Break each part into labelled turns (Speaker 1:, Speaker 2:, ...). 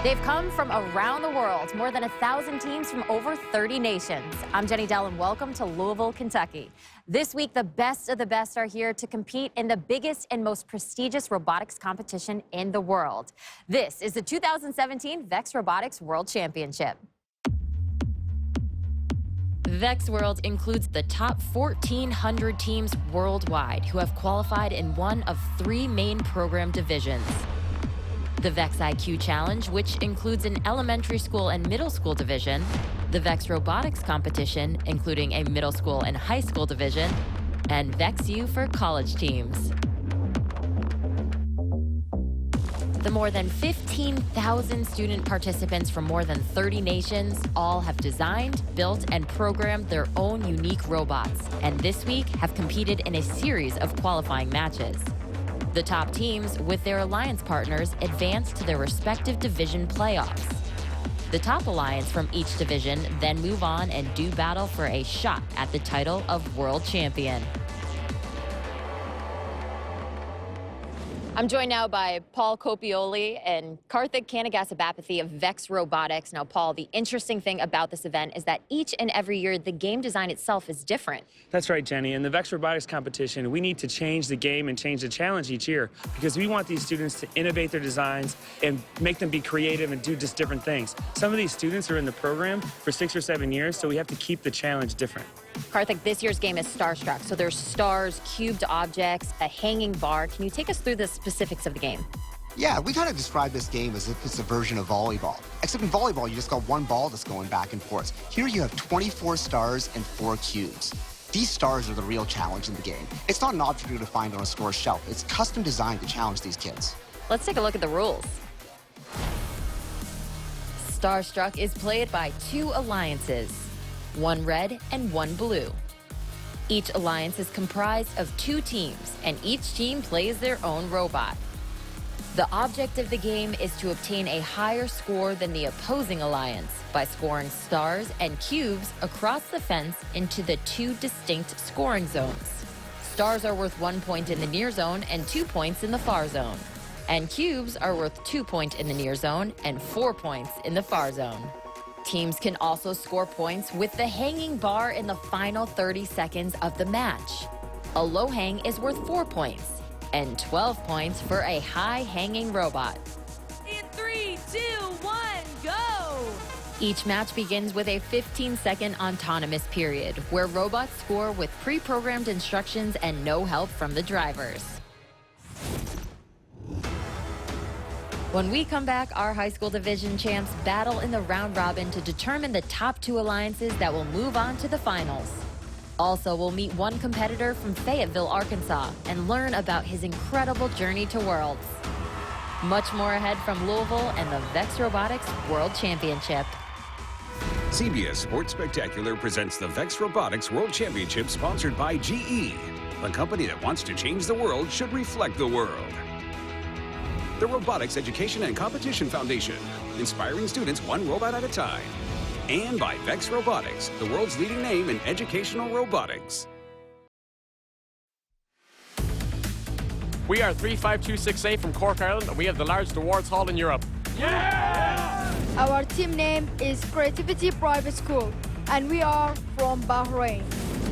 Speaker 1: They've come from around the world, more than 1,000 teams from over 30 nations. I'm Jenny Dell, and welcome to Louisville, Kentucky. This week, the best of the best are here to compete in the biggest and most prestigious robotics competition in the world. This is the 2017 VEX Robotics World Championship. VEX Worlds includes the top 1,400 teams worldwide who have qualified in one of three main program divisions. The Vex IQ Challenge, which includes an elementary school and middle school division, the VEX Robotics competition, including a middle school and high school division, and Vex Iq for college teams. The more than 15,000 student participants from more than 30 nations all have designed, built, and programmed their own unique robots, and this week have competed in a series of qualifying matches. The top teams, with their alliance partners, advance to their respective division playoffs. The top alliance from each division then move on and do battle for a shot at the title of World Champion. I'm joined now by Paul Copioli and Karthik Kanagasabapathy of VEX Robotics. Now, Paul, the interesting thing about this event is that each and every year, the game design itself is different.
Speaker 2: That's right, Jenny. In the VEX Robotics competition, we need to change the game and change the challenge each year because we want these students to innovate their designs and make them be creative and do just different things. Some of these students are in the program for 6 or 7 years, so we have to keep the challenge different.
Speaker 1: Karthik, this year's game is Starstruck. So there's stars, cubed objects, a hanging bar. Can you take us through the specifics of the game?
Speaker 3: Yeah, we kind of describe this game as if it's a version of volleyball. Except in volleyball, you just got one ball that's going back and forth. Here you have 24 stars and 4 cubes. These stars are the real challenge in the game. It's not an object you're going to find on a store shelf. It's custom designed to challenge these kids.
Speaker 1: Let's take a look at the rules. Starstruck is played by 2 alliances, one red and one blue. Each alliance is comprised of 2 teams, and each team plays their own robot. The object of the game is to obtain a higher score than the opposing alliance by scoring stars and cubes across the fence into the 2 distinct scoring zones. Stars are worth 1 point in the near zone and 2 points in the far zone. And cubes are worth 2 points in the near zone and 4 points in the far zone. Teams can also score points with the hanging bar in the final 30 seconds of the match. A low hang is worth 4 points, and 12 points for a high hanging robot.
Speaker 4: In 3, 2, 1, go!
Speaker 1: Each match begins with a 15-second autonomous period, where robots score with pre-programmed instructions and no help from the drivers. When we come back, our high school division champs battle in the round robin to determine the top 2 alliances that will move on to the finals. Also, we'll meet one competitor from Fayetteville, Arkansas, and learn about his incredible journey to Worlds. Much more ahead from Louisville and the VEX Robotics World Championship.
Speaker 5: CBS Sports Spectacular presents the VEX Robotics World Championship, sponsored by GE. A company that wants to change the world should reflect the world. The Robotics Education and Competition Foundation, inspiring students one robot at a time. And by VEX Robotics, the world's leading name in educational robotics.
Speaker 6: We are 35268 from Cork, Ireland, and we have the largest awards hall in Europe.
Speaker 4: Yeah!
Speaker 7: Our team name is Creativity Private School, and we are from Bahrain.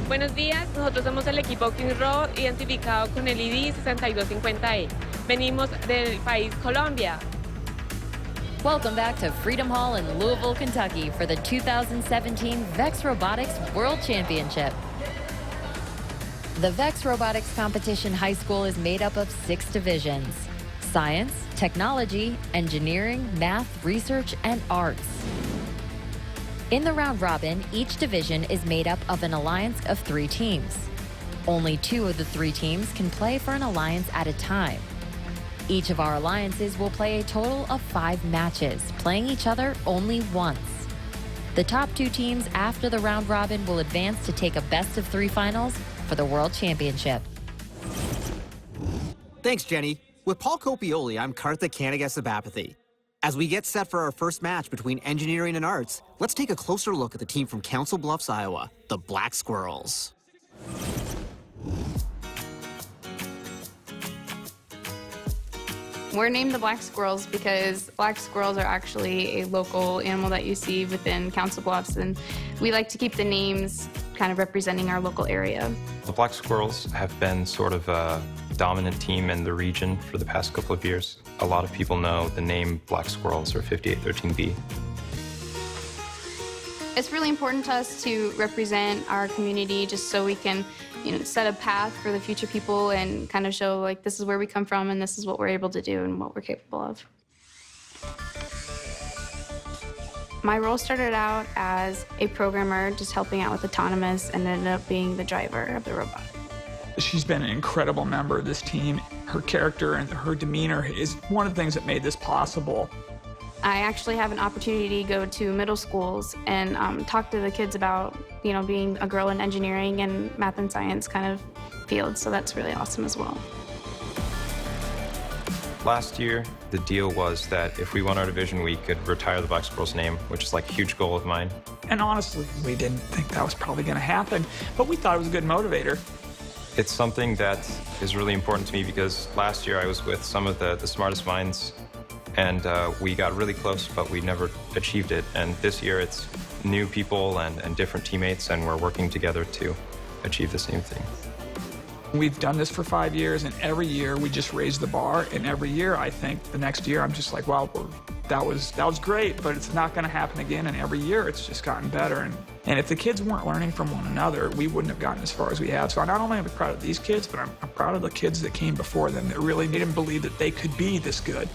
Speaker 8: Buenos días, nosotros somos el equipo King Row, identificado con el ID 6250E. Venimos del país Colombia.
Speaker 1: Welcome back to Freedom Hall in Louisville, Kentucky for the 2017 VEX Robotics World Championship. The VEX Robotics Competition High School is made up of 6 divisions: science, technology, engineering, math, research, and arts. In the round robin, each division is made up of an alliance of 3 teams. Only 2 of the 3 teams can play for an alliance at a time. Each of our alliances will play a total of 5 matches, playing each other only once. The top 2 teams after the round robin will advance to take a best-of-3 finals for the World Championship.
Speaker 9: Thanks, Jenny. With Paul Copioli, I'm Karthik Kanagasabapathy. As we get set for our first match between engineering and arts, let's take a closer look at the team from Council Bluffs, Iowa, the Black Squirrels.
Speaker 10: We're named the Black Squirrels because black squirrels are actually a local animal that you see within Council Bluffs, and we like to keep the names kind of representing our local area.
Speaker 11: The Black Squirrels have been sort of a dominant team in the region for the past couple of years. A lot of people know the name Black Squirrels or 5813B.
Speaker 10: It's really important to us to represent our community just so we can, set a path for the future people and kind of show, like, this is where we come from and this is what we're able to do and what we're capable of. My role started out as a programmer, just helping out with autonomous, and ended up being the driver of the robot.
Speaker 12: She's been an incredible member of this team. Her character and her demeanor is one of the things that made this possible.
Speaker 10: I actually have an opportunity to go to middle schools and talk to the kids about, being a girl in engineering and math and science kind of fields, so that's really awesome as well.
Speaker 11: Last year, the deal was that if we won our division, we could retire the Black Squirrels name, which is like a huge goal of mine.
Speaker 12: And honestly, we didn't think that was probably going to happen, but we thought it was a good motivator.
Speaker 11: It's something that is really important to me because last year I was with some of the smartest minds, and we got really close, but we never achieved it. And this year it's new people and different teammates, and we're working together to achieve the same thing.
Speaker 12: We've done this for 5 years, and every year we just raise the bar. And every year, I think the next year, I'm just like, wow, that was great, but it's not going to happen again. And every year, it's just gotten better. And if the kids weren't learning from one another, we wouldn't have gotten as far as we have. So not only am I proud of these kids, but I'm proud of the kids that came before them that really made them believe that they could be this good.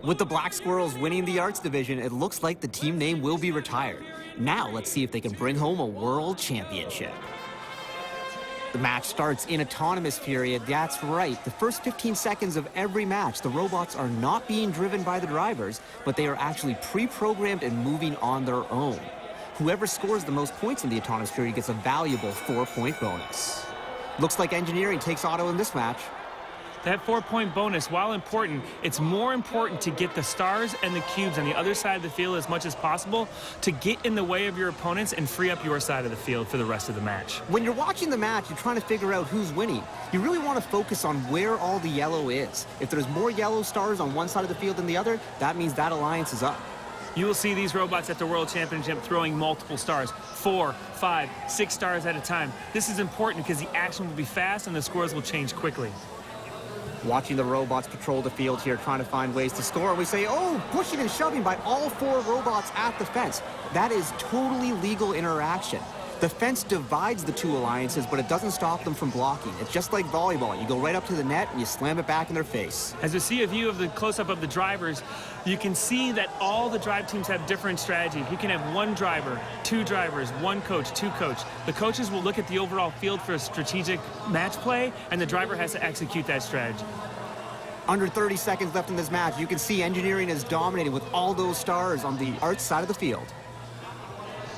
Speaker 9: With the Black Squirrels winning the arts division, it looks like the team name will be retired. Now let's see if they can bring home a world championship. The match starts in autonomous period. That's right. The first 15 seconds of every match, the robots are not being driven by the drivers, but they are actually pre-programmed and moving on their own. Whoever scores the most points in the autonomous period gets a valuable 4-point bonus. Looks like engineering takes auto in this match.
Speaker 2: That 4-point bonus, while important, it's more important to get the stars and the cubes on the other side of the field as much as possible to get in the way of your opponents and free up your side of the field for the rest of the match.
Speaker 9: When you're watching the match, you're trying to figure out who's winning. You really want to focus on where all the yellow is. If there's more yellow stars on one side of the field than the other, that means that alliance is up.
Speaker 2: You will see these robots at the World Championship throwing multiple stars, 4, 5, 6 stars at a time. This is important because the action will be fast and the scores will change quickly.
Speaker 9: Watching the robots patrol the field here, trying to find ways to score. We say, oh, pushing and shoving by all 4 robots at the fence. That is totally legal interaction. The fence divides the 2 alliances, but it doesn't stop them from blocking. It's just like volleyball. You go right up to the net and you slam it back in their face.
Speaker 2: As we see a view of the close-up of the drivers, you can see that all the drive teams have different strategies. You can have 1 driver, 2 drivers, 1 coach, 2 coach. The coaches will look at the overall field for a strategic match play, and the driver has to execute that strategy.
Speaker 9: Under 30 seconds left in this match, you can see engineering is dominating with all those stars on the arts side of the field.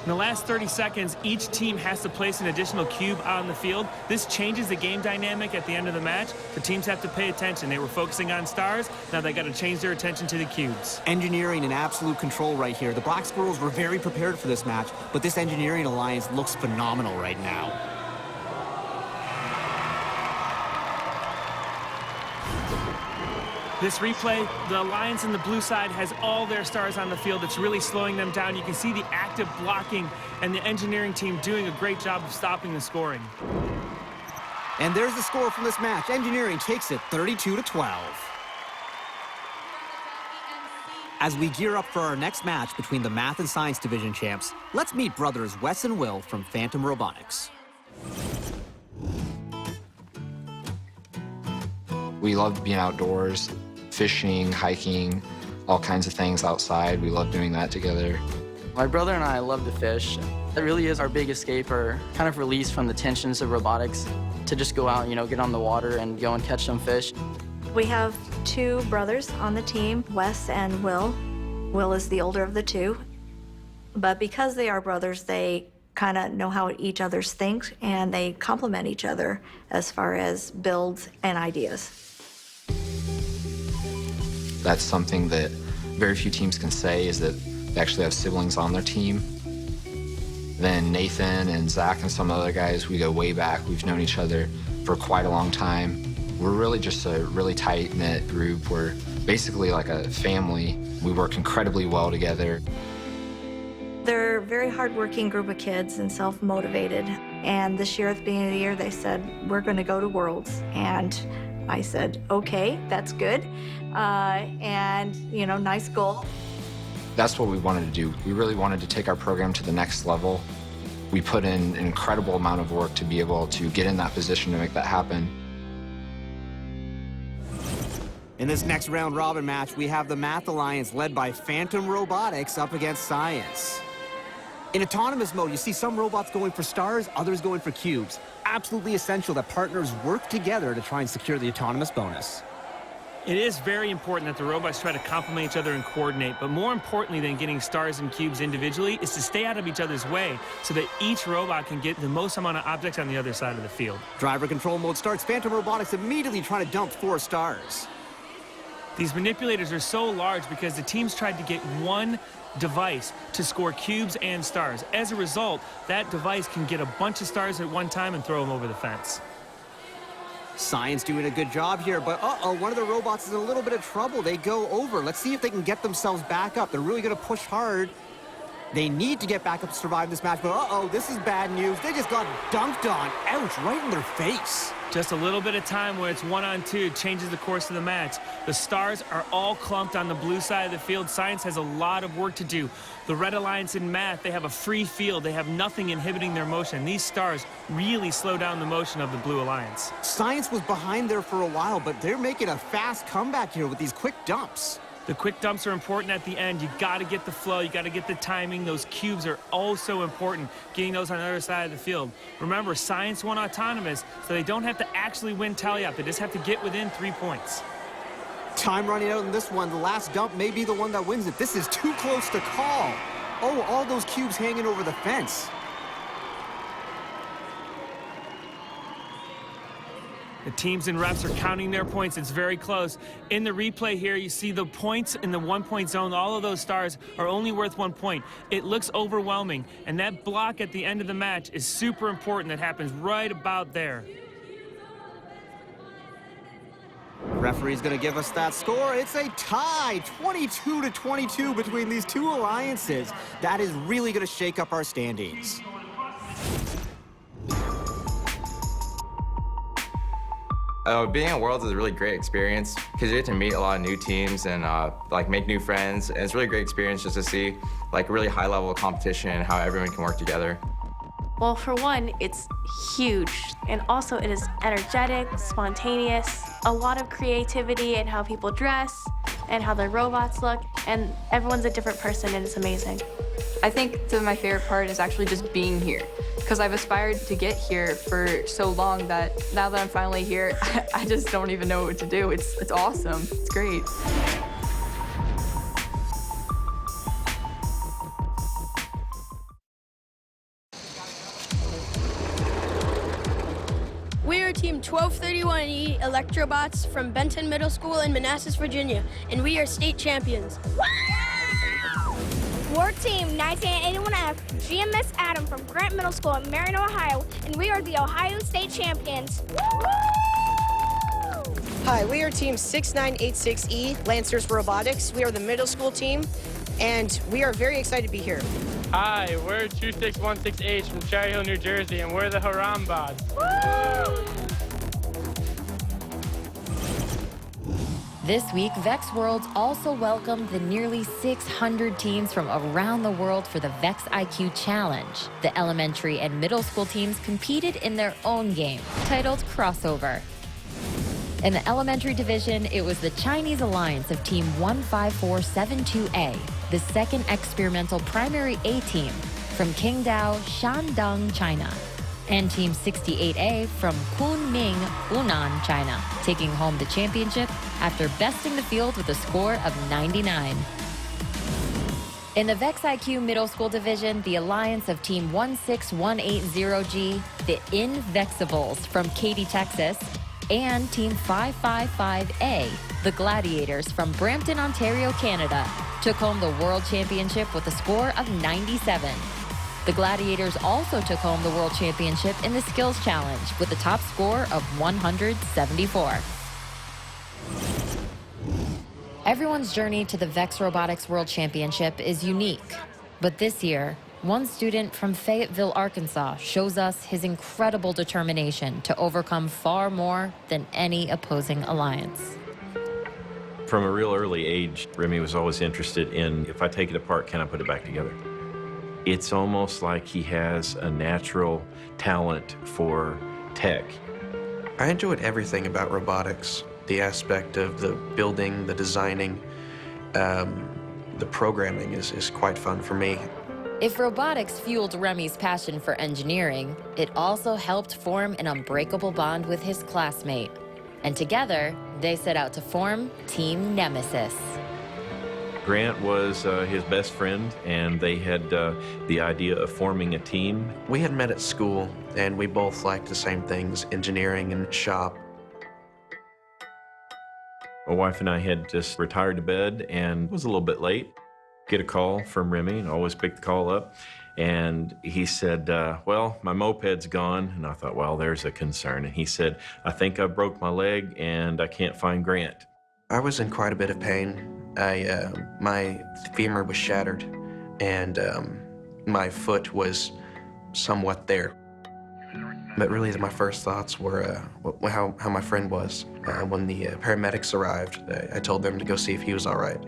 Speaker 2: In the last 30 seconds, each team has to place an additional cube on the field. This changes the game dynamic at the end of the match. The teams have to pay attention. They were focusing on stars. Now they got to change their attention to the cubes.
Speaker 9: Engineering in absolute control right here. The Black Squirrels were very prepared for this match, but this engineering alliance looks phenomenal right now.
Speaker 2: This replay, the alliance in the blue side has all their stars on the field. It's really slowing them down. You can see the active blocking and the engineering team doing a great job of stopping the scoring.
Speaker 9: And there's the score from this match. Engineering takes it 32-12. As we gear up for our next match between the Math and Science Division champs, let's meet brothers Wes and Will from Phantom Robotics.
Speaker 13: We love being outdoors, fishing, hiking, all kinds of things outside. We love doing that together.
Speaker 14: My brother and I love to fish. It really is our big escape, or kind of release from the tensions of robotics, to just go out, get on the water and go and catch some fish.
Speaker 15: We have 2 brothers on the team, Wes and Will. Will is the older of the 2. But because they are brothers, they kind of know how each other's think, and they complement each other as far as builds and ideas.
Speaker 13: That's something that very few teams can say, is that they actually have siblings on their team. Then Nathan and Zach and some other guys, we go way back. We've known each other for quite a long time. We're really just a really tight-knit group. We're basically like a family. We work incredibly well together.
Speaker 15: They're a very hardworking group of kids and self-motivated. And this year, at the beginning of the year, they said, we're going to go to Worlds. And I said, okay, that's good. And, you know, nice goal.
Speaker 13: That's what we wanted to do. We really wanted to take our program to the next level. We put in an incredible amount of work to be able to get in that position to make that happen.
Speaker 9: In this next round-robin match, we have the Math Alliance led by Phantom Robotics up against Science. In autonomous mode, you see some robots going for stars, others going for cubes. Absolutely essential that partners work together to try and secure the autonomous bonus.
Speaker 2: It is very important that the robots try to complement each other and coordinate, but more importantly than getting stars and cubes individually is to stay out of each other's way so that each robot can get the most amount of objects on the other side of the field.
Speaker 9: Driver control mode starts. Phantom Robotics immediately trying to dump 4 stars.
Speaker 2: These manipulators are so large because the teams tried to get one device to score cubes and stars. As a result, that device can get a bunch of stars at one time and throw them over the fence.
Speaker 9: Science doing a good job here, but one of the robots is in a little bit of trouble. They go over. Let's see if they can get themselves back up. They're really going to push hard. They need to get back up to survive this match, but this is bad news. They just got dunked on. Ouch, right in their face.
Speaker 2: Just a little bit of time where it's 1-on-2 changes the course of the match. The stars are all clumped on the blue side of the field. Science has a lot of work to do. The Red Alliance in Math, they have a free field. They have nothing inhibiting their motion. These stars really slow down the motion of the Blue Alliance.
Speaker 9: Science was behind there for a while, but they're making a fast comeback here with these quick dumps.
Speaker 2: The quick dumps are important at the end. You got to get the flow. You got to get the timing. Those cubes are also important, getting those on the other side of the field. Remember, Science won autonomous, so they don't have to actually win tally-up. They just have to get within 3 points.
Speaker 9: Time running out in this one. The last dump may be the one that wins it. This is too close to call. Oh, all those cubes hanging over the fence.
Speaker 2: The teams and refs are counting their points. It's very close. In the replay here, you see the points in the 1-point zone. All of those stars are only worth 1 point. It looks overwhelming, and that block at the end of the match is super important. That happens right about there.
Speaker 9: Referee's going to give us that score. It's a tie, 22-22 between these two alliances. That is really going to shake up our standings.
Speaker 16: Being at Worlds is a really great experience because you get to meet a lot of new teams and like make new friends. And it's a really great experience just to see like a really high level of competition and how everyone can work together.
Speaker 10: Well, for one, it's huge, and also it is energetic, spontaneous, a lot of creativity in how people dress and how their robots look, and everyone's a different person, and it's amazing.
Speaker 17: I think my favorite part is actually just being here, because I've aspired to get here for so long that now that I'm finally here, I just don't even know what to do. It's awesome. It's great.
Speaker 18: We are Team 1231E Electrobots from Benton Middle School in Manassas, Virginia, and we are state champions.
Speaker 19: We're Team 1981F GMS Adam from Grant Middle School in Marion, Ohio, and we are the Ohio State champions.
Speaker 20: Hi, we are Team 6986E Lancers Robotics. We are the middle school team, and we are very excited to be here.
Speaker 21: Hi, we're 2616H from Cherry Hill, New Jersey, and we're the Harambots.
Speaker 1: This week, VEX Worlds also welcomed the nearly 600 teams from around the world for the VEX IQ Challenge. The elementary and middle school teams competed in their own game, titled Crossover. In the elementary division, it was the Chinese alliance of Team 15472A, the second experimental primary A team from Qingdao, Shandong, China, and Team 68A from Kunming, Hunan, China, taking home the championship after besting the field with a score of 99. In the VEX IQ Middle School Division, the alliance of Team 16180G, the Invexibles from Katy, Texas, and Team 555A, the Gladiators from Brampton, Ontario, Canada, took home the World Championship with a score of 97. The Gladiators also took home the World Championship in the Skills Challenge with a top score of 174. Everyone's journey to the VEX Robotics World Championship is unique, but this year, one student from Fayetteville, Arkansas, shows us his incredible determination to overcome far more than any opposing alliance.
Speaker 3: From a real early age, Remy was always interested in, if I take it apart, can I put it back together? It's almost like he has a natural talent for tech.
Speaker 22: I enjoyed everything about robotics. The aspect of the building, the designing, the programming is quite fun for me.
Speaker 1: If robotics fueled Remy's passion for engineering, it also helped form an unbreakable bond with his classmate. And together, they set out to form Team Nemesis.
Speaker 3: Grant was his best friend, and they had the idea of forming a team.
Speaker 22: We had met at school, and we both liked the same things, engineering and shop.
Speaker 3: My wife and I had just retired to bed and was a little bit late. Get a call from Remy, and always pick the call up. And he said, well, my moped's gone. And I thought, well, there's a concern. And he said, I think I broke my leg and I can't find Grant.
Speaker 22: I was in quite a bit of pain. My femur was shattered, and my foot was somewhat there. But really, my first thoughts were how my friend was. When the paramedics arrived, I told them to go see if he was all right.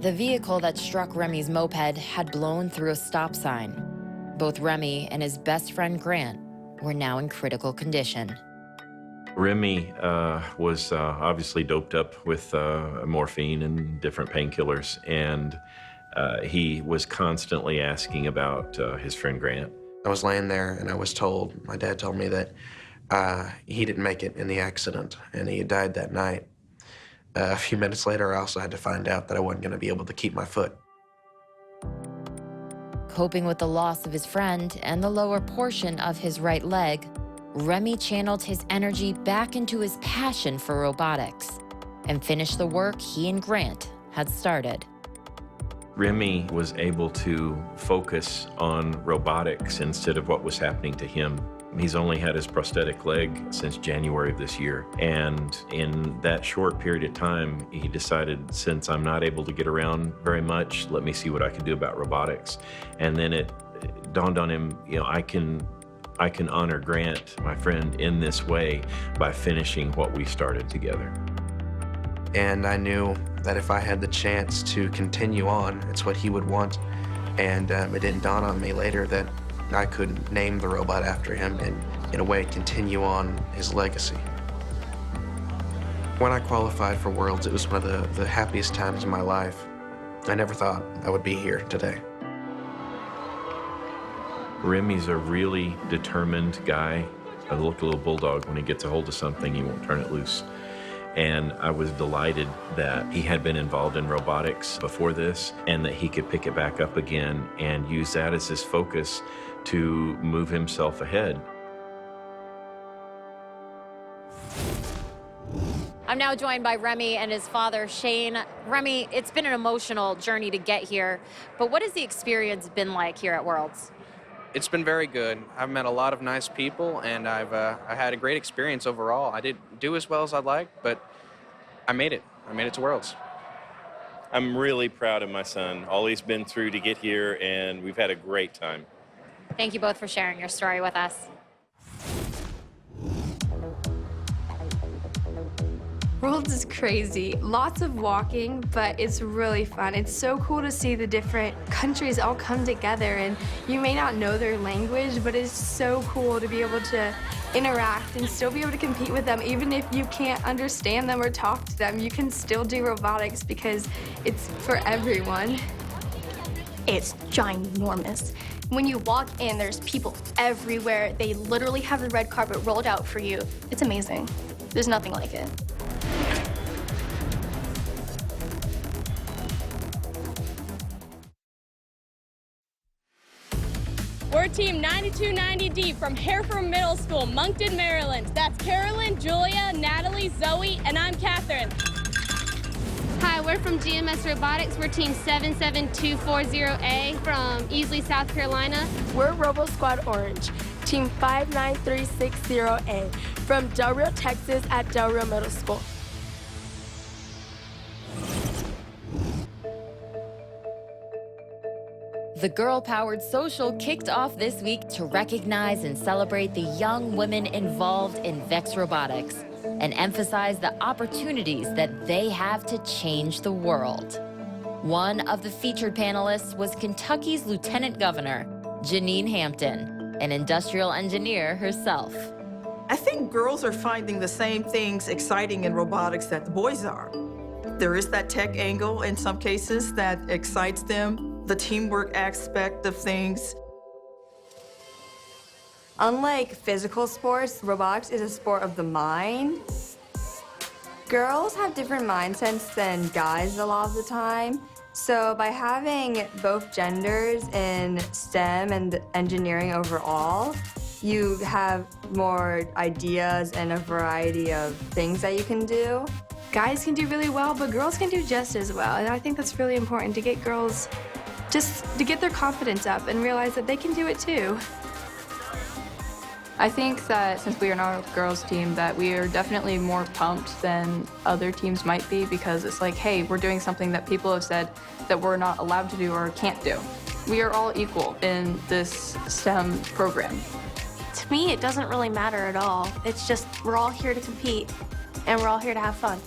Speaker 1: The vehicle that struck Remy's moped had blown through a stop sign. Both Remy and his best friend Grant were now in critical condition.
Speaker 3: Remy was obviously doped up with morphine and different painkillers, and he was constantly asking about his friend Grant.
Speaker 22: I was laying there, and I was told, my dad told me that he didn't make it in the accident, and he had died that night. A few minutes later, I also had to find out that I wasn't going to be able to keep my foot.
Speaker 1: Coping with the loss of his friend and the lower portion of his right leg, Remy channeled his energy back into his passion for robotics and finished the work he and Grant had started.
Speaker 3: Remy was able to focus on robotics instead of what was happening to him. He's only had his prosthetic leg since January of this year. And in that short period of time, he decided, since I'm not able to get around very much, let me see what I can do about robotics. And then it dawned on him, you know, I can honor Grant, my friend, in this way by finishing what we started together.
Speaker 22: And I knew that if I had the chance to continue on, it's what he would want. And it didn't dawn on me later that I could name the robot after him and, in a way, continue on his legacy. When I qualified for Worlds, it was one of the happiest times of my life. I never thought I would be here today.
Speaker 3: Remy's a really determined guy, a little bulldog. When he gets a hold of something, he won't turn it loose. And I was delighted that he had been involved in robotics before this and that he could pick it back up again and use that as his focus to move himself ahead.
Speaker 23: I'm now joined by Remy and his father, Shane. Remy, it's been an emotional journey to get here, but what has the experience been like here at Worlds?
Speaker 24: It's been very good. I've met a lot of nice people, and I had a great experience overall. I didn't do as well as I'd like, but I made it. I made it to Worlds.
Speaker 25: I'm really proud of my son, all he's been through to get here, and we've had a great time.
Speaker 23: Thank you both for sharing your story with us.
Speaker 17: Worlds is crazy. Lots of walking, but it's really fun. It's so cool to see the different countries all come together, and you may not know their language, but it's so cool to be able to interact and still be able to compete with them. Even if you can't understand them or talk to them, you can still do robotics because it's for everyone.
Speaker 26: It's ginormous. When you walk in, there's people everywhere. They literally have the red carpet rolled out for you. It's amazing. There's nothing like it.
Speaker 4: We're Team 9290D from Hereford Middle School, Moncton, Maryland. That's Carolyn, Julia, Natalie, Zoe, and I'm Catherine.
Speaker 5: Hi, we're from GMS Robotics. We're team 77240A from Easley, South Carolina.
Speaker 6: We're Robo Squad Orange, team 59360A from Del Rio, Texas at Del Rio Middle School.
Speaker 1: The Girl-Powered Social kicked off this week to recognize and celebrate the young women involved in VEX Robotics and emphasize the opportunities that they have to change the world. One of the featured panelists was Kentucky's Lieutenant Governor, Janine Hampton, an industrial engineer herself.
Speaker 7: I think girls are finding the same things exciting in robotics that the boys are. There is that tech angle in some cases that excites them, the teamwork aspect of things.
Speaker 8: Unlike physical sports, robotics is a sport of the mind. Girls have different mindsets than guys a lot of the time. So by having both genders in STEM and engineering overall, you have more ideas and a variety of things that you can do.
Speaker 17: Guys can do really well, but girls can do just as well. And I think that's really important to get girls just to get their confidence up and realize that they can do it too.
Speaker 11: I think that since we are now a girls team that we are definitely more pumped than other teams might be because it's like, hey, we're doing something that people have said that we're not allowed to do or can't do. We are all equal in this STEM program.
Speaker 10: To me, it doesn't really matter at all. It's just we're all here to compete and we're all here to have fun.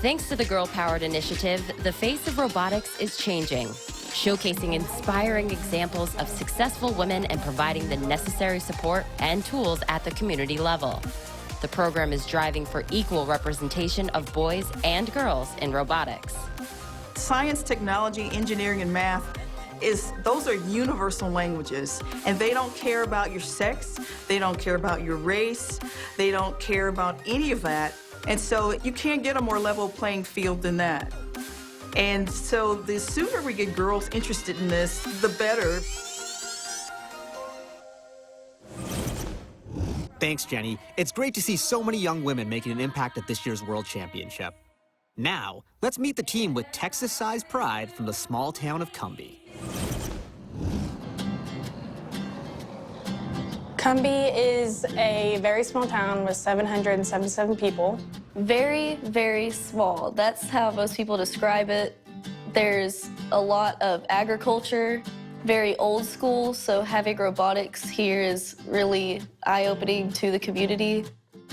Speaker 1: Thanks to the Girl-Powered initiative, the face of robotics is changing, showcasing inspiring examples of successful women and providing the necessary support and tools at the community level. The program is driving for equal representation of boys and girls in robotics.
Speaker 7: Science, technology, engineering, and math, those are universal languages, and they don't care about your sex, they don't care about your race, they don't care about any of that. And so you can't get a more level playing field than that. And so the sooner we get girls interested in this, the better.
Speaker 9: Thanks, Jenny. It's great to see so many young women making an impact at this year's World Championship. Now, let's meet the team with Texas-sized pride from the small town of Cumbie.
Speaker 12: Cumbie is a very small town with 777 people.
Speaker 27: Very, very small. That's how most people describe it. There's a lot of agriculture, very old school, so having robotics here is really eye-opening to the community.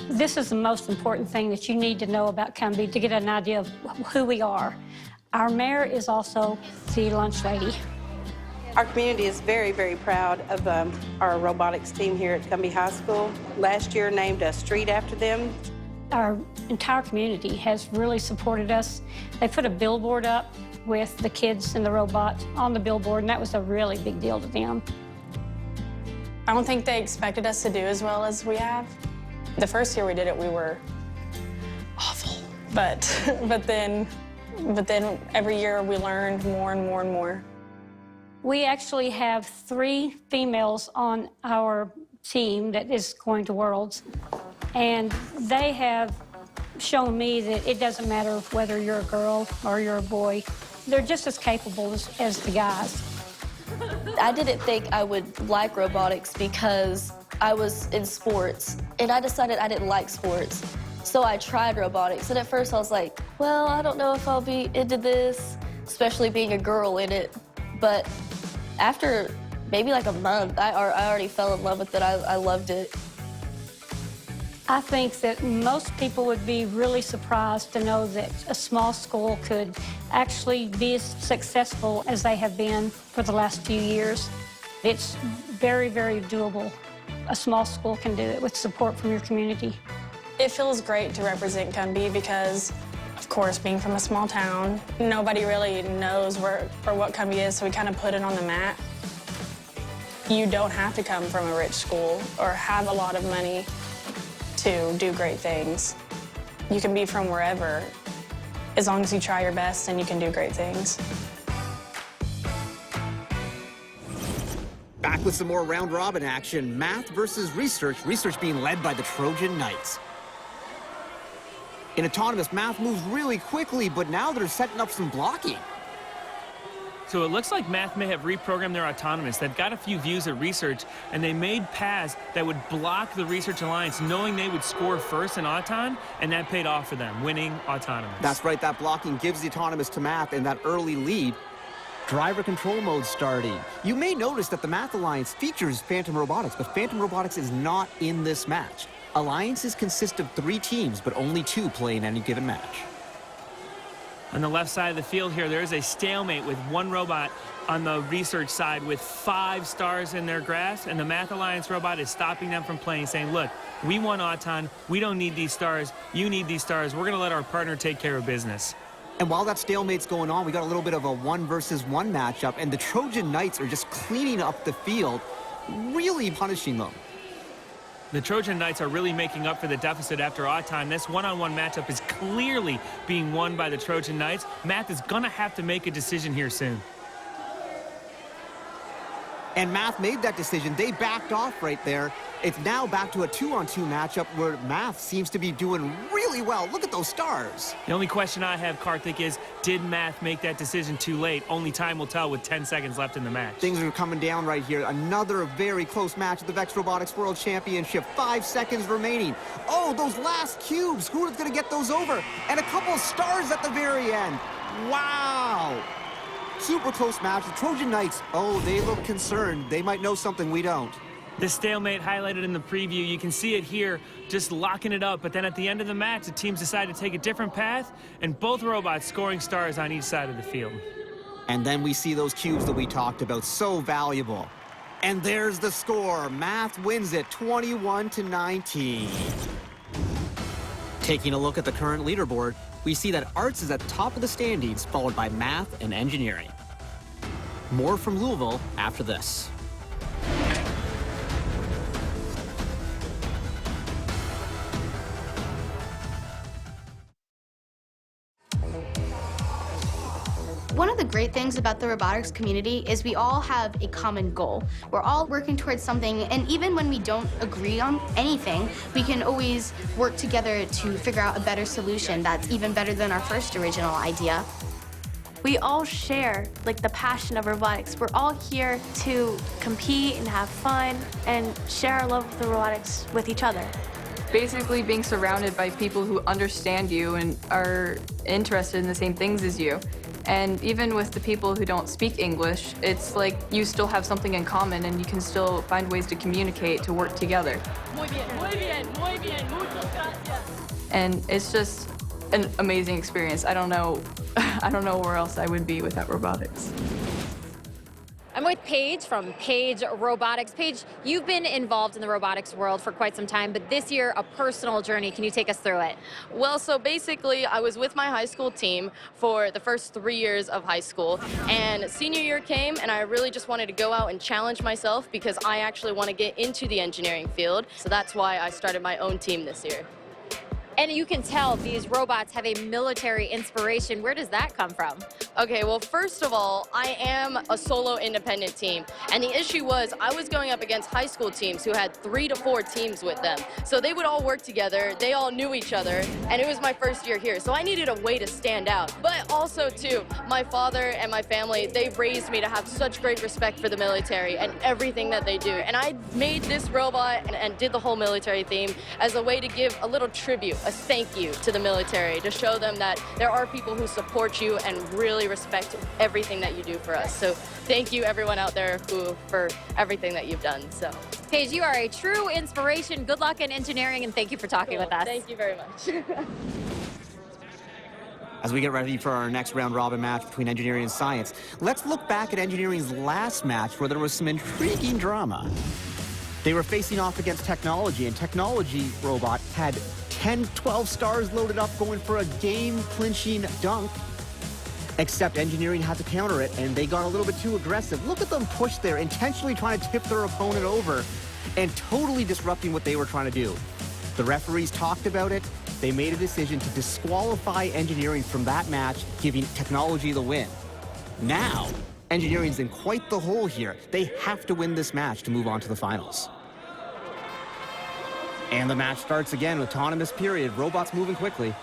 Speaker 28: This is the most important thing that you need to know about Cumbie to get an idea of who we are. Our mayor is also the lunch lady.
Speaker 29: Our community is very, very proud of our robotics team here at Cumbie High School. Last year named a street after them.
Speaker 28: Our entire community has really supported us. They put a billboard up with the kids and the robot on the billboard, and that was a really big deal to them.
Speaker 12: I don't think they expected us to do as well as we have. The first year we did it, we were awful. But then every year we learned more and more and more.
Speaker 28: We actually have 3 females on our team that is going to Worlds, and they have shown me that it doesn't matter whether you're a girl or you're a boy. They're just as capable as the guys.
Speaker 27: I didn't think I would like robotics because I was in sports, and I decided I didn't like sports. So I tried robotics, and at first I was like, well, I don't know if I'll be into this, especially being a girl in it. But after maybe like a month, I already fell in love with it. I loved it.
Speaker 28: I think that most people would be really surprised to know that a small school could actually be as successful as they have been for the last few years. It's very, very doable. A small school can do it with support from your community.
Speaker 12: It feels great to represent Cumbie because, of course, being from a small town, nobody really knows where or what Cumbie is, so we kind of put it on the map. You don't have to come from a rich school or have a lot of money to do great things. You can be from wherever. As long as you try your best, and you can do great things.
Speaker 9: Back with some more round-robin action, math versus research, research being led by the Trojan Knights. In autonomous, Math moves really quickly, but now they're setting up some blocking.
Speaker 2: So it looks like Math may have reprogrammed their autonomous. They've got a few views of research, and they made paths that would block the Research Alliance, knowing they would score first in Auton, and that paid off for them, winning autonomous.
Speaker 9: That's right, that blocking gives the autonomous to Math and that early lead. Driver control mode starting. You may notice that the Math Alliance features Phantom Robotics, but Phantom Robotics is not in this match. Alliances consist of 3 teams, but only 2 play in any given match.
Speaker 2: On the left side of the field here, there's a stalemate with 1 robot on the research side with 5 stars in their grasp, and the Math Alliance robot is stopping them from playing, saying, look, we won Auton, we don't need these stars, you need these stars, we're gonna let our partner take care of business.
Speaker 9: And while that stalemate's going on, we got a little bit of a 1 versus 1 matchup, and the Trojan Knights are just cleaning up the field, really punishing them.
Speaker 2: The Trojan Knights are really making up for the deficit after Auton. This one-on-one matchup is clearly being won by the Trojan Knights. Math is gonna have to make a decision here soon.
Speaker 9: And Math made that decision. They backed off right there. It's now back to a 2-on-2 matchup where Math seems to be doing really well. Look at those stars.
Speaker 2: The only question I have, Karthik, is did Math make that decision too late? Only time will tell with 10 seconds left in the match.
Speaker 9: Things are coming down right here. Another very close match at the VEX Robotics World Championship. 5 seconds remaining. Oh, those last cubes. Who is going to get those over? And a couple of stars at the very end. Wow. Super close match. The Trojan Knights, oh, they look concerned. They might know something we don't.
Speaker 2: The stalemate highlighted in the preview, you can see it here, just locking it up. But then at the end of the match, the teams decided to take a different path, and both robots scoring stars on each side of the field.
Speaker 9: And then we see those cubes that we talked about, so valuable. And there's the score. Math wins it 21-19. Taking a look at the current leaderboard, we see that Arts is at the top of the standings, followed by Math and Engineering. More from Louisville after this.
Speaker 26: One of the great things about the robotics community is we all have a common goal. We're all working towards something, and even when we don't agree on anything, we can always work together to figure out a better solution that's even better than our first original idea.
Speaker 10: We all share the passion of robotics. We're all here to compete and have fun and share our love for robotics with each other.
Speaker 11: Basically being surrounded by people who understand you and are interested in the same things as you. And even with the people who don't speak English, it's like you still have something in common and you can still find ways to communicate, to work together.
Speaker 26: Muy bien, muy bien, muy bien, muchas gracias.
Speaker 11: And it's just an amazing experience. I don't know where else I would be without robotics.
Speaker 23: I'm with Paige from Paige Robotics. Paige, you've been involved in the robotics world for quite some time, but this year, a personal journey. Can you take us through it?
Speaker 13: Well, so basically, I was with my high school team for the first 3 years of high school, and senior year came, and I really just wanted to go out and challenge myself because I actually want to get into the engineering field, so that's why I started my own team this year.
Speaker 23: And you can tell these robots have a military inspiration. Where does that come from?
Speaker 13: Okay, well, first of all, I am a solo independent team. And the issue was I was going up against high school teams who had 3 to 4 teams with them. So they would all work together, they all knew each other, and it was my first year here. So I needed a way to stand out. But also, too, my father and my family, they raised me to have such great respect for the military and everything that they do. And I made this robot and did the whole military theme as a way to give a little tribute, a thank you to the military, to show them that there are people who support you and really respect everything that you do for us. So thank you everyone out there for everything that you've done. So
Speaker 23: Paige, you are a true inspiration. Good luck in engineering, and thank you for talking with us.
Speaker 13: Thank you very much.
Speaker 9: As we get ready for our next round robin match between engineering and science, let's look back at engineering's last match where there was some intriguing drama. They were facing off against technology, and technology robot had 10-12 stars loaded up going for a game-clinching dunk. Except engineering had to counter it, and they got a little bit too aggressive. Look at them push there, intentionally trying to tip their opponent over and totally disrupting what they were trying to do. The referees talked about it. They made a decision to disqualify engineering from that match, giving technology the win. Now, engineering's in quite the hole here. They have to win this match to move on to the finals. And the match starts again, autonomous period. Robots moving quickly.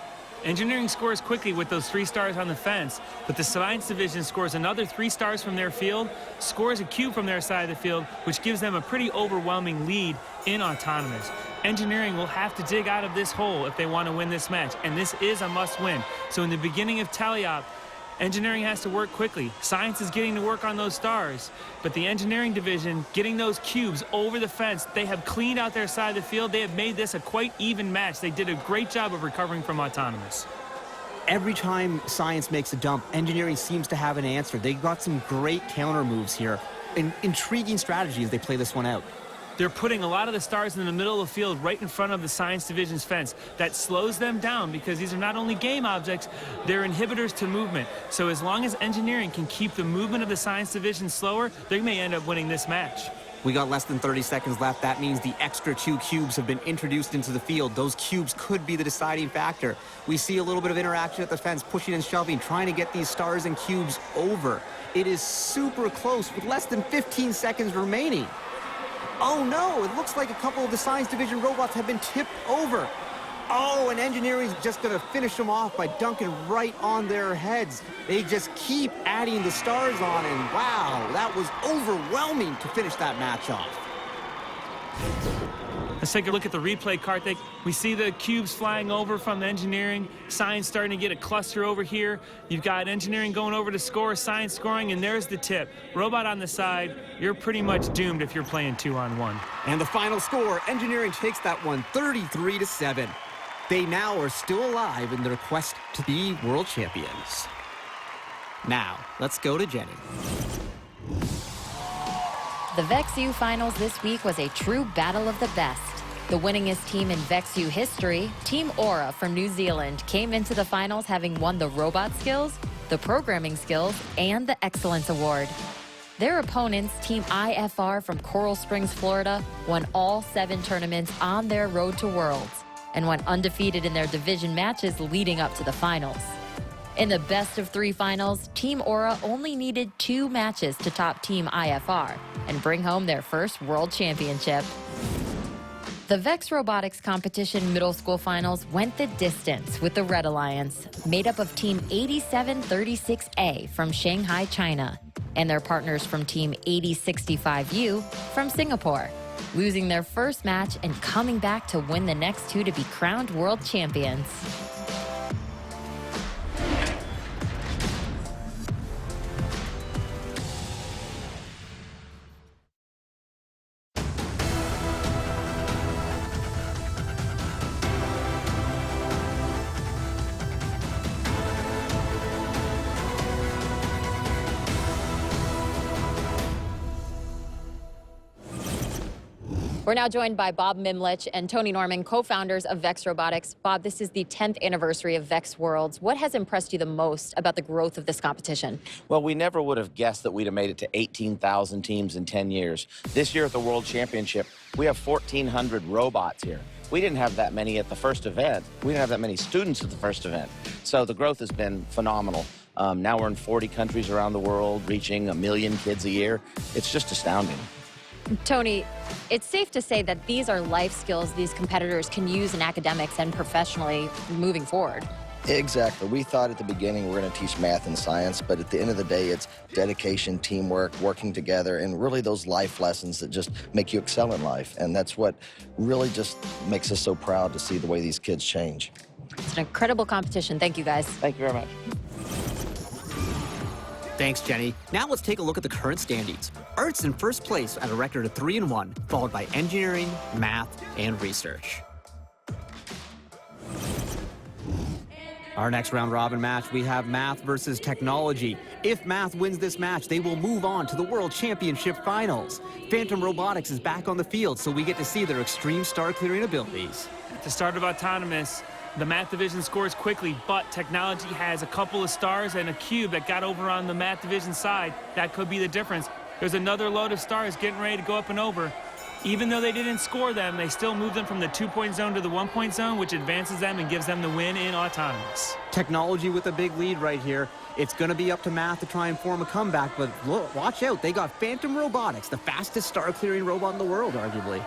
Speaker 2: Engineering scores quickly with those 3 stars on the fence, but the science division scores another 3 stars from their field, scores a cube from their side of the field, which gives them a pretty overwhelming lead in autonomous. Engineering will have to dig out of this hole if they want to win this match, and this is a must-win. So in the beginning of tally-up, engineering has to work quickly. Science is getting to work on those stars, but the engineering division getting those cubes over the fence, they have cleaned out their side of the field. They have made this a quite even match. They did a great job of recovering from autonomous.
Speaker 9: Every time science makes a dump, engineering seems to have an answer. They got some great counter moves here. An intriguing strategy as they play this one out.
Speaker 2: They're putting a lot of the stars in the middle of the field right in front of the science division's fence. That slows them down because these are not only game objects, they're inhibitors to movement. So as long as engineering can keep the movement of the science division slower, they may end up winning this match.
Speaker 9: We got less than 30 seconds left. That means the extra 2 cubes have been introduced into the field. Those cubes could be the deciding factor. We see a little bit of interaction at the fence, pushing and shoving, trying to get these stars and cubes over. It is super close with less than 15 seconds remaining. Oh no, it looks like a couple of the science division robots have been tipped over. Oh, and engineering's just gonna finish them off by dunking right on their heads. They just keep adding the stars on, and wow, that was overwhelming to finish that match off.
Speaker 2: Let's take a look at the replay, Karthik. We see the cubes flying over from the engineering. Science starting to get a cluster over here. You've got engineering going over to score, science scoring, and there's the tip. Robot on the side, you're pretty much doomed if you're playing 2-on-1.
Speaker 9: And the final score, engineering takes that one 33-7. They now are still alive in their quest to be world champions. Now, let's go to Jenny.
Speaker 1: The VEX Iq Finals this week was a true battle of the best. The winningest team in VEX Iq history, Team Aura from New Zealand, came into the finals having won the robot skills, the programming skills, and the Excellence Award. Their opponents, Team IFR from Coral Springs, Florida, won all 7 tournaments on their road to Worlds and went undefeated in their division matches leading up to the finals. In the best-of-3 finals, Team Aura only needed 2 matches to top Team IFR and bring home their first world championship. The VEX Robotics competition middle school finals went the distance with the Red Alliance, made up of Team 8736A from Shanghai, China, and their partners from Team 8065U from Singapore, losing their first match and coming back to win the next 2 to be crowned world champions.
Speaker 23: We're now joined by Bob Mimlich and Tony Norman, co-founders of VEX Robotics. Bob, this is the 10th anniversary of VEX Worlds. What has impressed you the most about the growth of this competition?
Speaker 3: Well, we never would have guessed that we'd have made it to 18,000 teams in 10 years. This year at the World Championship, we have 1,400 robots here. We didn't have that many at the first event. We didn't have that many students at the first event. So the growth has been phenomenal. Now we're in 40 countries around the world, reaching 1 million kids a year. It's just astounding.
Speaker 23: Tony, it's safe to say that these are life skills these competitors can use in academics and professionally moving forward.
Speaker 14: Exactly. We thought at the beginning we're going to teach math and science, but at the end of the day, it's dedication, teamwork, working together, and really those life lessons that just make you excel in life. And that's what really just makes us so proud to see the way these kids change.
Speaker 23: It's an incredible competition. Thank you, guys.
Speaker 3: Thank you very much.
Speaker 9: Thanks, Jenny. Now let's take a look at the current standings. Art's in first place at a record of 3-1, followed by engineering, math, and research. Our next round-robin match, we have math versus technology. If math wins this match, they will move on to the World Championship Finals. Phantom Robotics is back on the field, so we get to see their extreme star-clearing abilities.
Speaker 2: At the start of autonomous, the math division scores quickly, but technology has a couple of stars and a cube that got over on the math division side. That could be the difference. There's another load of stars getting ready to go up and over. Even though they didn't score them, they still moved them from the 2-point zone to the 1-point zone, which advances them and gives them the win in autonomous.
Speaker 9: Technology with a big lead right here. It's going to be up to math to try and form a comeback, but look, watch out. They got Phantom Robotics, the fastest star-clearing robot in the world, arguably.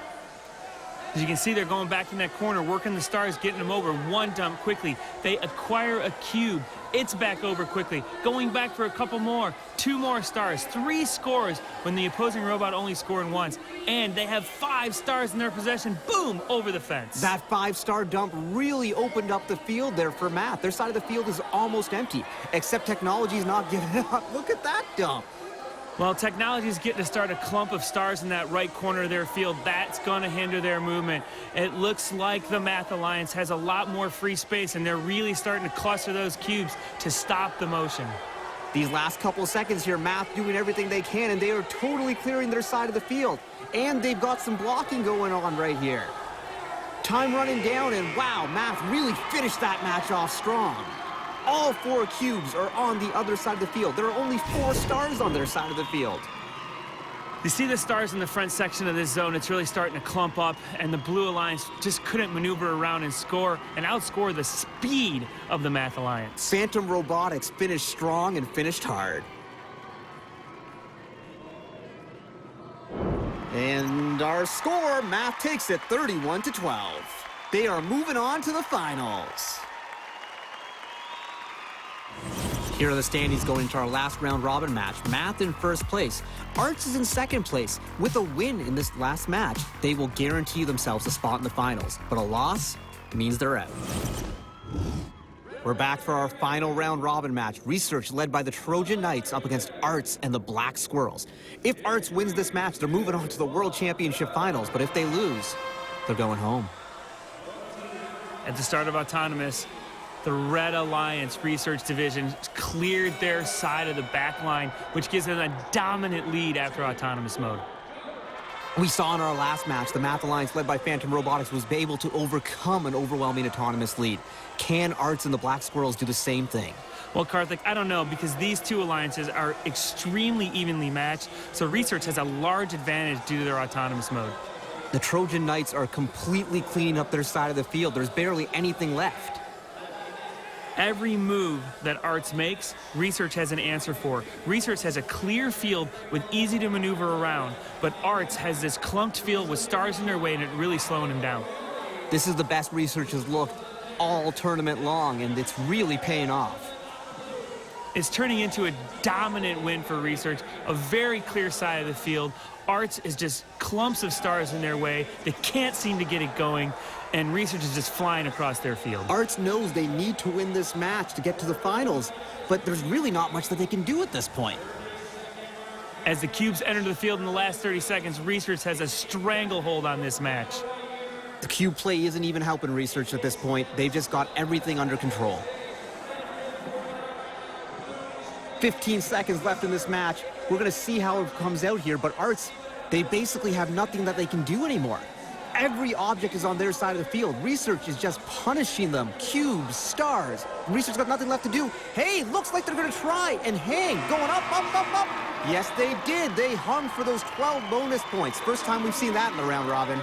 Speaker 2: As you can see, they're going back in that corner, working the stars, getting them over. One dump quickly. They acquire a cube. It's back over quickly. Going back for a couple more. 2 more stars. 3 scores when the opposing robot only scored once. And they have 5 stars in their possession. Boom! Over the fence.
Speaker 9: That 5-star dump really opened up the field there for Math. Their side of the field is almost empty, except technology's not giving up. Look at that dump.
Speaker 2: Well, technology's getting to start a clump of stars in that right corner of their field. That's going to hinder their movement. It looks like the Math Alliance has a lot more free space, and they're really starting to cluster those cubes to stop the motion.
Speaker 9: These last couple seconds here, Math doing everything they can, and they are totally clearing their side of the field. And they've got some blocking going on right here. Time running down, and wow, Math really finished that match off strong. All 4 cubes are on the other side of the field. There are only 4 stars on their side of the field.
Speaker 2: You see the stars in the front section of this zone. It's really starting to clump up, and the Blue Alliance just couldn't maneuver around and score and outscore the speed of the Math Alliance.
Speaker 9: Phantom Robotics finished strong and finished hard. And our score, Math takes it 31-12. They are moving on to the finals. Here are the standings going into our last round robin match. Math in first place. Arts is in second place. With a win in this last match, they will guarantee themselves a spot in the finals. But a loss means they're out. We're back for our final round robin match. Research led by the Trojan Knights up against Arts and the Black Squirrels. If Arts wins this match, they're moving on to the World Championship Finals. But if they lose, they're going home.
Speaker 2: At the start of Autonomous, the Red Alliance Research Division cleared their side of the back line, which gives them a dominant lead after Autonomous mode.
Speaker 9: We saw in our last match, the Math Alliance, led by Phantom Robotics, was able to overcome an overwhelming Autonomous lead. Can Arts and the Black Squirrels do the same thing?
Speaker 2: Well, Karthik, I don't know, because these 2 alliances are extremely evenly matched, so Research has a large advantage due to their Autonomous mode.
Speaker 9: The Trojan Knights are completely cleaning up their side of the field. There's barely anything left.
Speaker 2: Every move that Arts makes, Research has an answer for. Research has a clear field with easy to maneuver around, but Arts has this clumped field with stars in their way, and it really slowing them down.
Speaker 9: This is the best Research has looked all tournament long, and it's really paying off.
Speaker 2: It's turning into a dominant win for Research, a very clear side of the field. Arts is just clumps of stars in their way. They can't seem to get it going, and Research is just flying across their field.
Speaker 9: Arts knows they need to win this match to get to the finals, but there's really not much that they can do at this point.
Speaker 2: As the cubes enter the field in the last 30 seconds, Research has a stranglehold on this match.
Speaker 9: The cube play isn't even helping Research at this point. They've just got everything under control. 15 seconds left in this match. We're going to see how it comes out here, but Arts, they basically have nothing that they can do anymore. Every object is on their side of the field. Research is just punishing them. Cubes, stars. Research's got nothing left to do. Hey, looks like they're going to try and hang. Going up, up, up, up. Yes, they did. They hung for those 12 bonus points. First time we've seen that in the round robin.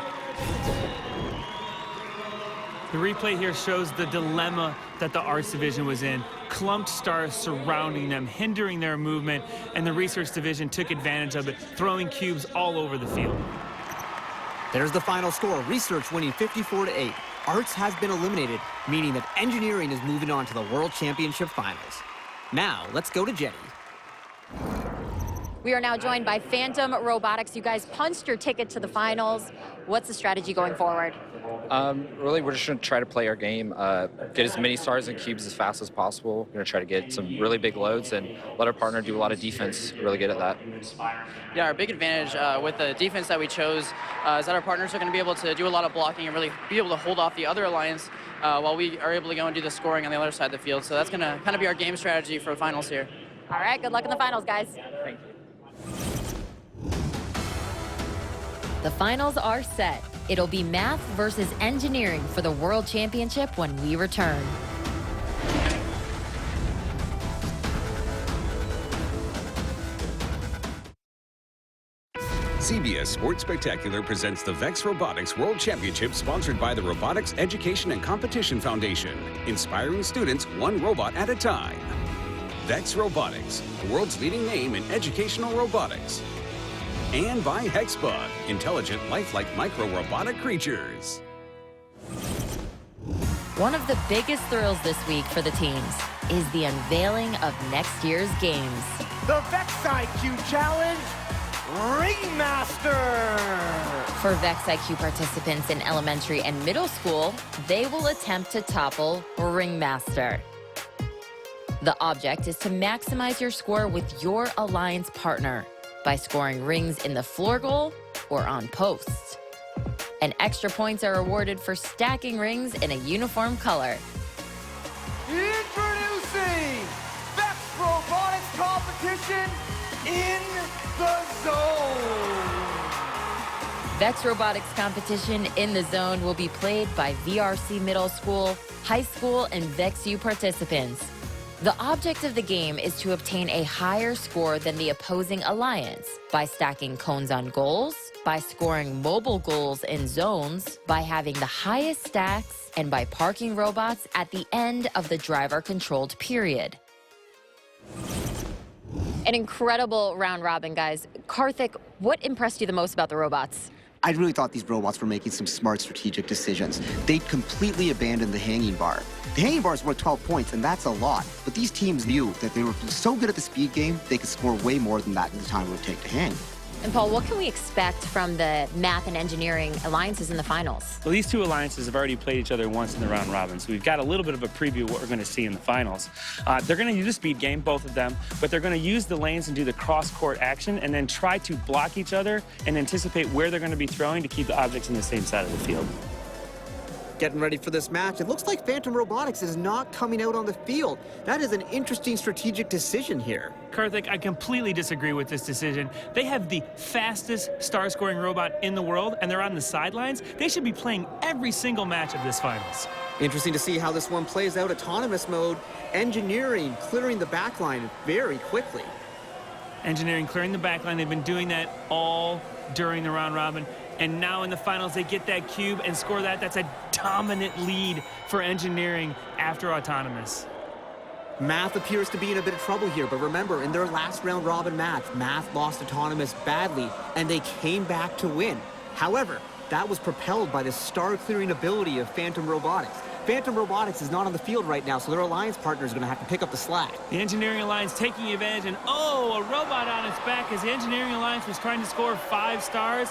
Speaker 2: The replay here shows the dilemma that the Arts Division was in. Clumped stars surrounding them, hindering their movement, and the Research Division took advantage of it, throwing cubes all over the field.
Speaker 9: There's the final score. Research winning 54-8. Arts has been eliminated, meaning that Engineering is moving on to the World Championship Finals. Now, let's go to Jenny.
Speaker 23: We are now joined by Phantom Robotics. You guys punched your ticket to the finals. What's the strategy going forward?
Speaker 15: Really, we're just going to try to play our game, get as many stars and cubes as fast as possible. We're going to try to get some really big loads and let our partner do a lot of defense. Really good at that.
Speaker 16: Yeah, our big advantage with the defense that we chose is that our partners are going to be able to do a lot of blocking and really be able to hold off the other alliance while we are able to go and do the scoring on the other side of the field. So that's going to kind of be our game strategy for the finals here.
Speaker 23: All right, good luck in the finals, guys.
Speaker 16: Thank you.
Speaker 1: The finals are set. It'll be Math versus Engineering for the World Championship when we return.
Speaker 18: CBS Sports Spectacular presents the VEX Robotics World Championship, sponsored by the Robotics Education and Competition Foundation, inspiring students one robot at a time. VEX Robotics, the world's leading name in educational robotics. And by Hexbug, intelligent, lifelike micro-robotic creatures.
Speaker 1: One of the biggest thrills this week for the teams is the unveiling of next year's games.
Speaker 4: The Vex Iq Challenge Ringmaster!
Speaker 1: For Vex Iq participants in elementary and middle school, they will attempt to topple Ringmaster. The object is to maximize your score with your alliance partner by scoring rings in the floor goal or on posts. And extra points are awarded for stacking rings in a uniform color.
Speaker 4: Introducing VEX Robotics competition in the zone.
Speaker 1: VEX Robotics competition in the zone will be played by VRC middle school, high school, and VEX U participants. The object of the game is to obtain a higher score than the opposing alliance by stacking cones on goals, by scoring mobile goals in zones, by having the highest stacks, and by parking robots at the end of the driver-controlled period.
Speaker 23: An incredible round robin, guys. Karthik, what impressed you the most about the robots?
Speaker 5: I really thought these robots were making some smart strategic decisions. They'd completely abandoned the hanging bar. The hanging bar is worth 12 points, and that's a lot. But these teams knew that they were so good at the speed game, they could score way more than that in the time it would take to hang.
Speaker 23: And Paul, what can we expect from the math and engineering alliances in the finals?
Speaker 2: Well, these two alliances have already played each other once in the round robin, so we've got a little bit of a preview of what we're going to see in the finals. They're going to use a speed game, both of them, but they're going to use the lanes and do the cross-court action and then try to block each other and anticipate where they're going to be throwing to keep the objects in the same side of the field.
Speaker 9: Getting ready for this match, it looks like Phantom Robotics is not coming out on the field. That is an interesting strategic decision here.
Speaker 2: Karthik, I completely disagree with this decision. They have the fastest star-scoring robot in the world, and they're on the sidelines. They should be playing every single match of this finals.
Speaker 9: Interesting to see how this one plays out. Autonomous mode, engineering, clearing the backline very quickly.
Speaker 2: Engineering clearing the backline. They've been doing that all during the round robin. And now in the finals, they get that cube and score that. That's a dominant lead for engineering after autonomous.
Speaker 9: Math appears to be in a bit of trouble here, but remember, in their last round robin match, Math lost autonomous badly, and they came back to win. However, that was propelled by the star-clearing ability of Phantom Robotics. Phantom Robotics is not on the field right now, so their alliance partner is going to have to pick up the slack.
Speaker 2: The Engineering Alliance taking advantage, and a robot on its back as the Engineering Alliance was trying to score 5 stars.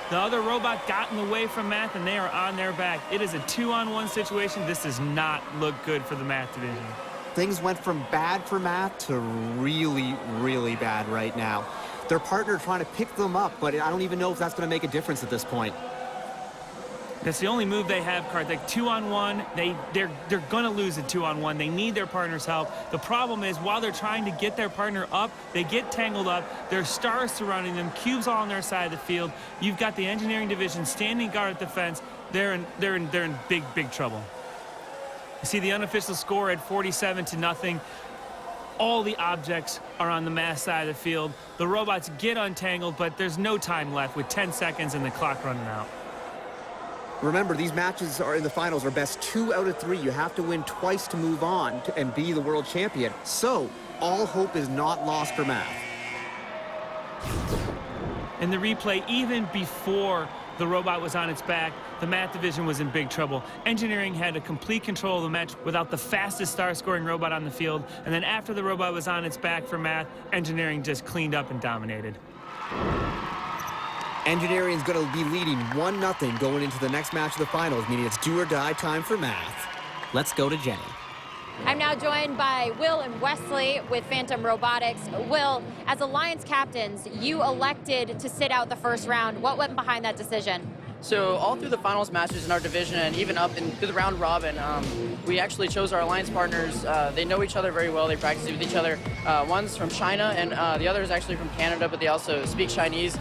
Speaker 2: The other robot got in the way from Math, and they are on their back. It is a 2-on-1 situation. This does not look good for the Math division.
Speaker 9: Things went from bad for Math to really, really bad right now. Their partner trying to pick them up, but I don't even know if that's going to make a difference at this point.
Speaker 2: That's the only move they have, Karthik. 2-on-1, they're going to lose a 2-on-1. They need their partner's help. The problem is, while they're trying to get their partner up, they get tangled up. There's stars surrounding them, cubes all on their side of the field. You've got the engineering division standing guard at the fence. They're in big trouble. You see the unofficial score at 47-0. All the objects are on the Math side of the field. The robots get untangled, but there's no time left with 10 seconds and the clock running out.
Speaker 9: Remember, these matches are in the finals are best 2 out of 3. You have to win twice to move on and be the world champion. So, all hope is not lost for Math.
Speaker 2: In the replay, even before the robot was on its back, the Math division was in big trouble. Engineering had a complete control of the match without the fastest star-scoring robot on the field. And then after the robot was on its back for Math, Engineering just cleaned up and dominated.
Speaker 9: Engineering is going to be leading 1-0 going into the next match of the finals, meaning it's do or die time for Math. Let's go to Jenny.
Speaker 23: I'm now joined by Will and Wesley with Phantom Robotics. Will, as Alliance captains, you elected to sit out the first round. What went behind that decision?
Speaker 16: So all through the finals matches in our division and even up through the round robin, we actually chose our alliance partners. They know each other very well. They practice with each other. One's from China and the other is actually from Canada, but they also speak Chinese.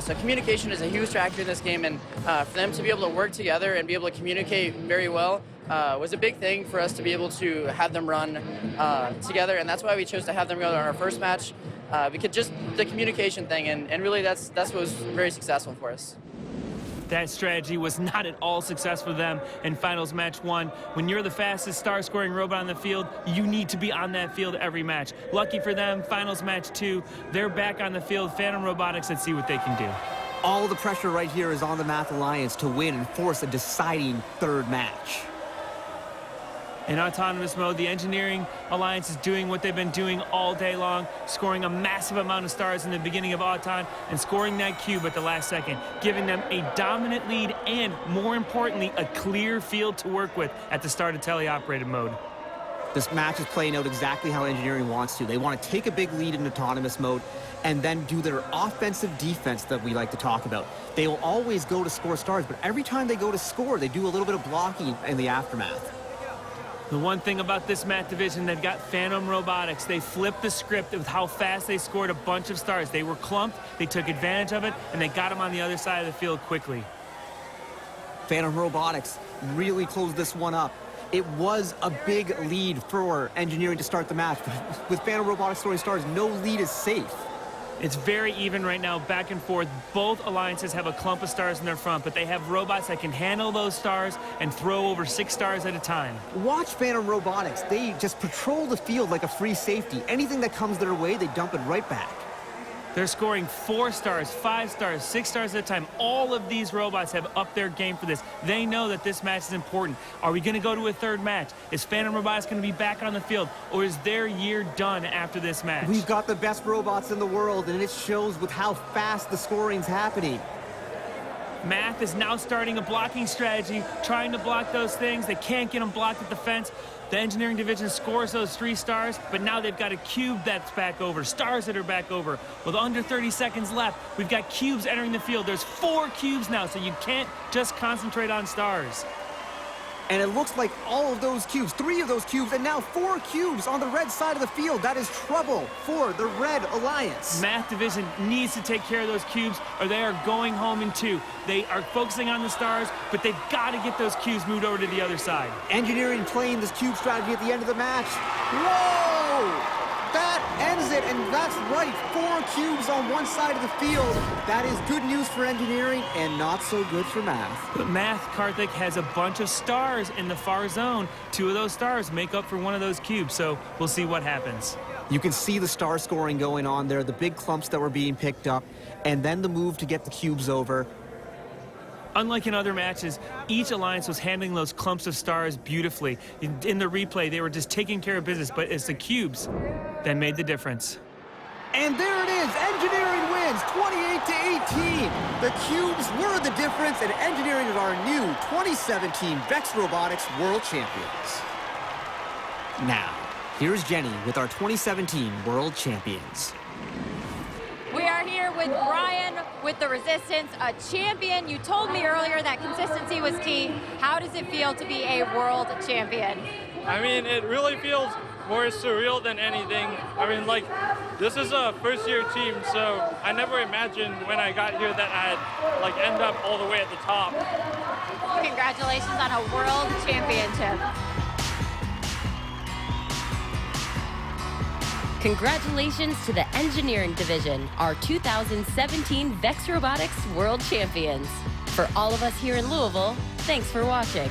Speaker 16: So communication is a huge factor in this game, and for them to be able to work together and be able to communicate very well was a big thing for us to be able to have them run together, and that's why we chose to have them go on our first match, because just the communication thing, and really that's what was very successful for us.
Speaker 2: That strategy was not at all successful for them in finals match 1. When you're the fastest star-scoring robot on the field, you need to be on that field every match. Lucky for them, finals match 2, they're back on the field. Phantom Robotics, let's see what they can do.
Speaker 9: All the pressure right here is on the Math Alliance to win and force a deciding third match.
Speaker 2: In autonomous mode, the Engineering Alliance is doing what they've been doing all day long, scoring a massive amount of stars in the beginning of Auton and scoring that cube at the last second, giving them a dominant lead and, more importantly, a clear field to work with at the start of teleoperated mode.
Speaker 9: This match is playing out exactly how Engineering wants to. They want to take a big lead in autonomous mode and then do their offensive defense that we like to talk about. They will always go to score stars, but every time they go to score, they do a little bit of blocking in the aftermath.
Speaker 2: The one thing about this Math division, they've got Phantom Robotics. They flipped the script with how fast they scored a bunch of stars. They were clumped, they took advantage of it, and they got them on the other side of the field quickly.
Speaker 9: Phantom Robotics really closed this one up. It was a big lead for Engineering to start the match, but with Phantom Robotics scoring stars, no lead is safe.
Speaker 2: It's very even right now, back and forth. Both alliances have a clump of stars in their front, but they have robots that can handle those stars and throw over 6 stars at a time.
Speaker 9: Watch Phantom Robotics. They just patrol the field like a free safety. Anything that comes their way, they dump it right back.
Speaker 2: They're scoring 4 stars, 5 stars, 6 stars at a time. All of these robots have upped their game for this. They know that this match is important. Are we going to go to a third match? Is Phantom Robotics going to be back on the field, or is their year done after this match?
Speaker 9: We've got the best robots in the world, and it shows with how fast the scoring's happening.
Speaker 2: Math is now starting a blocking strategy, trying to block those things. They can't get them blocked at the fence. The Engineering division scores those 3 stars, but now they've got a cube that's back over, stars that are back over. With under 30 seconds left, we've got cubes entering the field. There's 4 cubes now, so you can't just concentrate on stars.
Speaker 9: And it looks like all of those cubes, 3 of those cubes, and now 4 cubes on the red side of the field. That is trouble for the Red Alliance.
Speaker 2: Math division needs to take care of those cubes, or they are going home in 2. They are focusing on the stars, but they've got to get those cubes moved over to the other side.
Speaker 9: Engineering playing this cube strategy at the end of the match. Whoa! That ends it, and that's right. 4 cubes on one side of the field. That is good news for Engineering and not so good for Math.
Speaker 2: But Math, Karthik, has a bunch of stars in the far zone. 2 of those stars make up for 1 of those cubes, so we'll see what happens.
Speaker 9: You can see the star scoring going on there, the big clumps that were being picked up, and then the move to get the cubes over.
Speaker 2: Unlike in other matches, each alliance was handling those clumps of stars beautifully. In the replay, they were just taking care of business, but it's the cubes that made the difference.
Speaker 9: And there it is, Engineering wins 28-18. The cubes were the difference, and Engineering is our new 2017 VEX Robotics World Champions. Now, here's Jenny with our 2017 World Champions.
Speaker 23: We are here with Brian with the Resistance, a champion. You told me earlier that consistency was key. How does it feel to be a world champion?
Speaker 6: I mean, it really feels more surreal than anything. I mean, like, this is a first-year team, so I never imagined when I got here that I'd, like, end up all the way at the top.
Speaker 23: Congratulations on a world championship.
Speaker 1: Congratulations to the Engineering Division, our 2017 VEX Robotics World Champions. For all of us here in Louisville, thanks for watching.